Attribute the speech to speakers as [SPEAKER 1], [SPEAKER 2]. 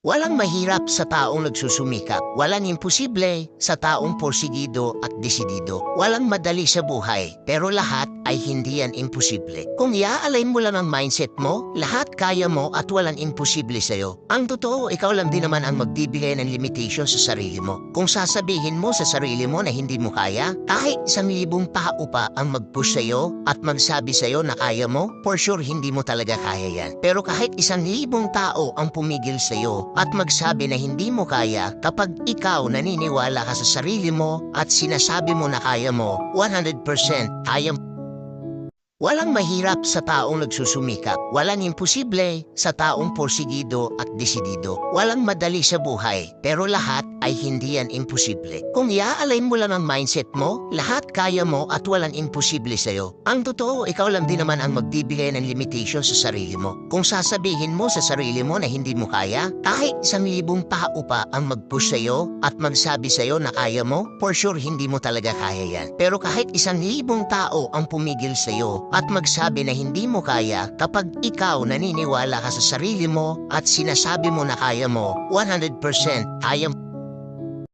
[SPEAKER 1] Walang mahirap sa taong nagsusumikap, walang imposible sa taong porsigido at desidido. Walang madali sa buhay, pero lahat ay hindi yan imposible. Kung i-align mo lang ang mindset mo, lahat kaya mo at walang imposible sa'yo. Ang totoo, ikaw lang din naman ang magbibigay ng limitation sa sarili mo. Kung sasabihin mo sa sarili mo na hindi mo kaya, kahit 1,000 tao pa ang mag-push sa'yo at magsabi sa'yo na kaya mo, for sure hindi mo talaga kaya yan. Pero kahit 1,000 tao ang pumigil sa'yo at magsabi na hindi mo kaya, kapag ikaw naniniwala ka sa sarili mo at sinasabi mo na kaya mo, 100% kaya mo. Walang mahirap sa taong nagsusumikap, walang imposible sa taong porsigido at desidido. Walang madali sa buhay, pero lahat ay hindi yan imposible. Kung i-align mo lang ang mindset mo, lahat kaya mo at walang imposible sa'yo. Ang totoo, ikaw lang din naman ang magbibigay ng limitation sa sarili mo. Kung sasabihin mo sa sarili mo na hindi mo kaya, kahit 1,000 tao pa ang mag-push sa'yo at magsabi sa'yo na kaya mo, for sure hindi mo talaga kaya yan. Pero kahit 1,000 tao ang pumigil sa'yo at magsabi na hindi mo kaya, kapag ikaw naniniwala ka sa sarili mo at sinasabi mo na kaya mo, 100% kaya mo.